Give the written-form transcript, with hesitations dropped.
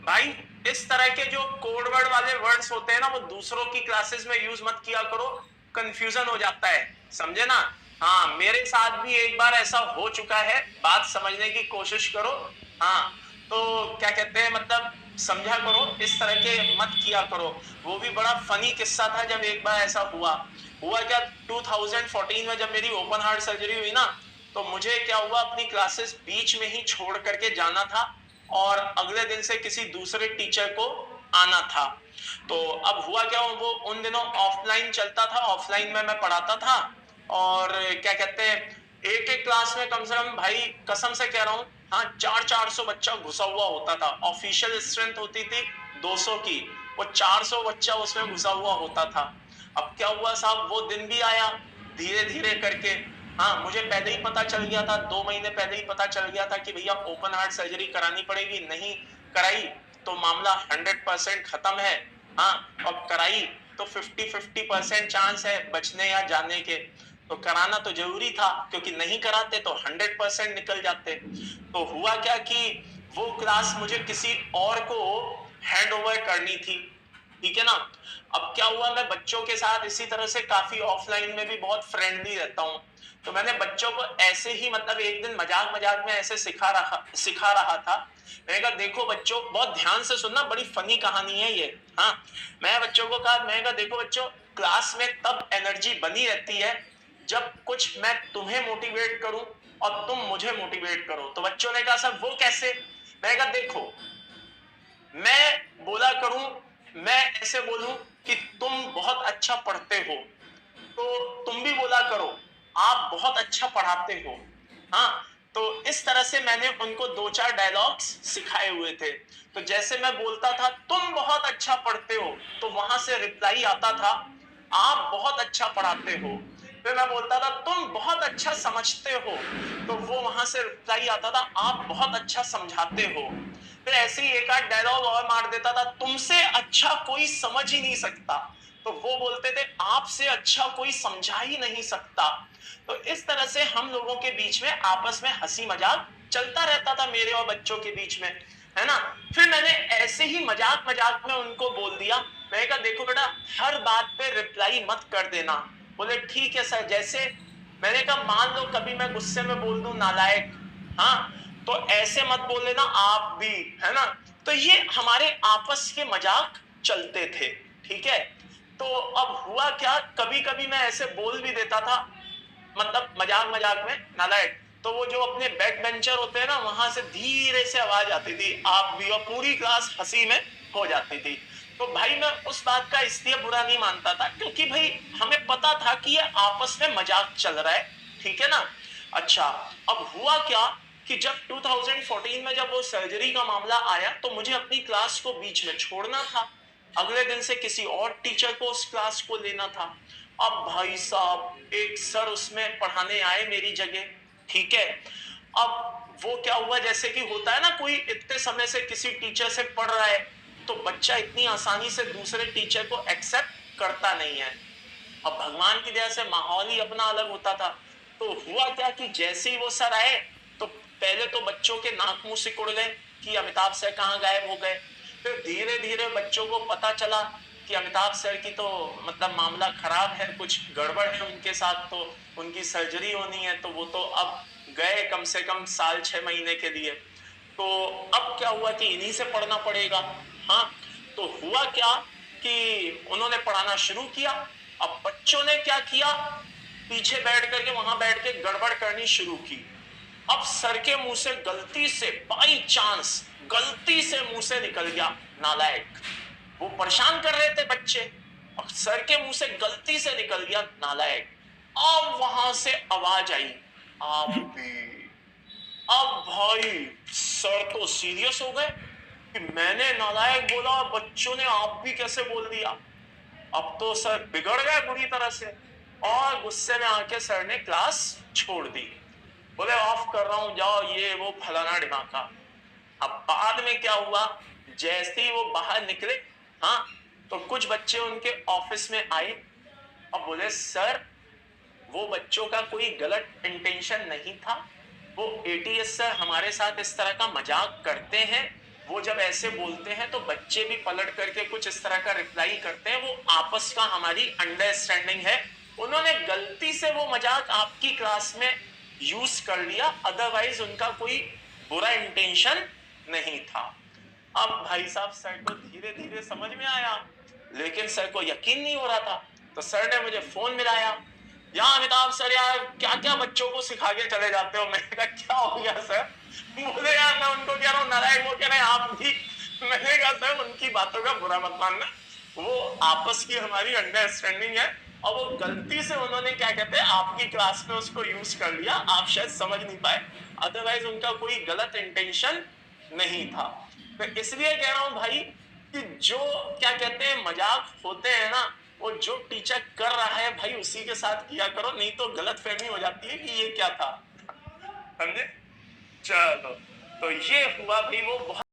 भाई इस तरह के जो कोड वर्ड वाले वर्ड्स होते हैं ना, वो दूसरों की क्लासेस में यूज मत किया करो, कंफ्यूजन हो जाता है, समझे ना। हाँ, मेरे साथ भी एक बार ऐसा हो चुका है, बात समझने की कोशिश करो। हाँ, तो क्या कहते हैं, मतलब समझा करो, इस तरह के मत किया करो। वो भी बड़ा फनी किस्सा था, जब एक बार ऐसा हुआ क्या, 2014 में जब मेरी ओपन हार्ट सर्जरी हुई ना, तो मुझे क्या हुआ, अपनी क्लासेस बीच में ही छोड़ करके जाना था और अगले दिन से किसी दूसरे टीचर को आना था। तो अब हुआ क्या, वो उन दिनों ऑफलाइन चलता था, ऑफलाइन में मैं पढ़ाता था। और क्या कहते हैं, एक एक क्लास में कम से कम, भाई कसम से कह रहा हूँ, हाँ 400 बच्चा घुसा हुआ होता था। ऑफिशियल स्ट्रेंथ होती थी 200 की, वो 400 बच्चा उसमें घुसा हुआ होता था। अब क्या हुआ साहब, वो दिन भी आया धीरे धीरे करके। हाँ, मुझे पहले ही पता चल गया था, 2 महीने पहले ही पता चल गया था कि भैया ओपन हार्ट सर्जरी करानी पड़ेगी, नहीं कराई तो मामला 100% खत्म है। हाँ, और कराई तो 50-50% चांस है बचने या जाने के। तो कराना तो जरूरी था, क्योंकि नहीं कराते तो 100% निकल जाते। तो हुआ क्या कि वो क्लास मुझे किसी और को हैंड ओवर करनी थी, ठीक है ना। अब क्या हुआ, मैं बच्चों के साथ इसी तरह से काफी ऑफलाइन में भी बहुत फ्रेंडली रहता हूँ। तो मैंने बच्चों को ऐसे ही, मतलब एक दिन मजाक मजाक में ऐसे सिखा रहा था। मैंने कहा देखो बच्चों, बहुत ध्यान से सुनना, बड़ी फनी कहानी है ये। हाँ, मैं बच्चों को कहा, मैंने कहा देखो बच्चों, क्लास में तब एनर्जी बनी रहती है जब कुछ मैं तुम्हें मोटिवेट करूं और तुम मुझे मोटिवेट करो। तो बच्चों ने कहा सर वो कैसे। मैंने कहा देखो, मैं बोला करूं, मैं ऐसे बोलूं कि तुम बहुत अच्छा पढ़ते हो, तो तुम भी बोला करो आप बहुत अच्छा पढ़ाते हो। हाँ, तो इस तरह से मैंने उनको 2-4 डायलॉग्स सिखाए हुए थे। तो जैसे मैं बोलता था तुम बहुत अच्छा पढ़ते हो, तो वहां से रिप्लाई आता था आप बहुत अच्छा पढ़ाते हो। फिर मैं बोलता था तुम बहुत अच्छा समझते हो, तो वो वहां से रिप्लाई आता था आप बहुत अच्छा समझाते हो। फिर ऐसे ही एक आध डायलॉग और मार देता था, तुमसे अच्छा कोई समझ ही नहीं सकता, तो वो बोलते थे आपसे अच्छा कोई समझा ही नहीं सकता। तो इस तरह से हम लोगों के बीच में आपस में हंसी मजाक चलता रहता था, मेरे और बच्चों के बीच में, है ना। फिर मैंने ऐसे ही मजाक मजाक में उनको बोल दिया, मैंने कहा देखो बेटा, हर बात पे रिप्लाई मत कर देना। बोले ठीक है सर, जैसे। मैंने कहा मान लो कभी मैं गुस्से में बोल दूं नालायक, हाँ, तो ऐसे मत बोल लेना आप भी, है ना। तो ये हमारे आपस के मजाक चलते थे, ठीक है। तो अब हुआ क्या, कभी कभी मैं ऐसे बोल भी देता था, मतलब मजाक मजाक में नालायक, तो वो जो अपने बैक बेंचर होते हैं ना, वहां से धीरे से आवाज आती थी आप भी, और पूरी क्लास हंसी में हो जाती थी। तो भाई मैं उस बात का इसलिए बुरा नहीं मानता था, क्योंकि भाई हमें पता था कि ये आपस में मजाक चल रहा है, ठीक है ना। अच्छा, अब हुआ क्या कि जब 2014 में जब वो सर्जरी का मामला आया, तो मुझे अपनी क्लास को बीच में छोड़ना था, अगले दिन से किसी और टीचर को उस क्लास को लेना था। अब भाई साहब एक सर उसमें पढ़ाने आए मेरी जगह, ठीक है। अब वो क्या हुआ, जैसे कि होता है ना, कोई इतने समय से किसी टीचर से पढ़ रहा है, तो बच्चा इतनी आसानी से दूसरे टीचर को एक्सेप्ट करता नहीं है। अब भगवान की दया से माहौल ही अपना अलग होता था। तो हुआ क्या कि जैसे ही वो सर आए, तो पहले तो बच्चों के नाक मुंह सिकुड़ गए कि अमिताभ सर कहाँ गायब हो गए। फिर धीरे धीरे बच्चों को पता चला कि अमिताभ सर की तो मतलब मामला खराब है, कुछ गड़बड़ है उनके साथ, तो उनकी सर्जरी होनी है, तो वो तो अब गए कम से कम साल 6 महीने के लिए। तो अब क्या हुआ कि इन्हीं से पढ़ना पड़ेगा। हाँ, तो हुआ क्या कि उन्होंने पढ़ाना शुरू किया। अब बच्चों ने क्या किया, पीछे बैठ करके वहां बैठ के गड़बड़ करनी शुरू की। अब सर के मुंह से गलती से, बाई चांस गलती से मुंह से निकल गया नालायक। वो परेशान कर रहे थे बच्चे, और सर के मुंह से गलती से निकल गया नालायक। अब वहां से आवाज आई आप भी। अब भाई सर तो सीरियस हो गए कि मैंने नालायक बोला और बच्चों ने आप भी कैसे बोल दिया। अब तो सर बिगड़ गए बुरी तरह से, और गुस्से में आके सर ने क्लास छोड़ दी। बोले ऑफ कर रहा हूं, जाओ ये वो फलाना ढिमाका। अब बाद में क्या हुआ, जैसे ही वो बाहर निकले, हाँ, तो कुछ बच्चे उनके ऑफिस में आए और बोले सर, वो बच्चों का कोई गलत इंटेंशन नहीं था, वो एटीएस सर हमारे साथ इस तरह का मजाक करते हैं, वो जब ऐसे बोलते हैं तो बच्चे भी पलट करके कुछ इस तरह का रिप्लाई करते हैं। वो आपस का हमारी अंडरस्टैंडिंग है। उन्होंने गलती से वो मजाक आपकी क्लास में यूज कर लिया, अदरवाइज उनका कोई बुरा इंटेंशन नहीं था। अब भाई साहब सर को धीरे धीरे समझ में आया, लेकिन सर को यकीन नहीं हो रहा था। तो सर ने मुझे फोन मिलाया, यार अमिताभ सर, यार क्या क्या बच्चों को सिखा के चले जाते हो। मैंने कहा क्या हो गया सर? बोले यार मैं उनको कह रहा हूँ नारायण, वो कह रहे हैं आप भी। मैंने कहा सर उनकी बातों का बुरा मत मानना, वो आपस की हमारी अंडरस्टैंडिंग है, और वो गलती से उन्होंने क्या कहते हैं आपकी क्लास में उसको यूज कर लिया, आप शायद समझ नहीं पाए, अदरवाइज उनका कोई गलत इंटेंशन नहीं था। तो इसलिए कह रहा हूं भाई कि जो क्या कहते हैं मजाक होते हैं ना, वो जो टीचर कर रहा है भाई उसी के साथ किया करो, नहीं तो गलतफहमी हो जाती है कि ये क्या था। समझे? चलो, तो ये हुआ भाई वो बहुत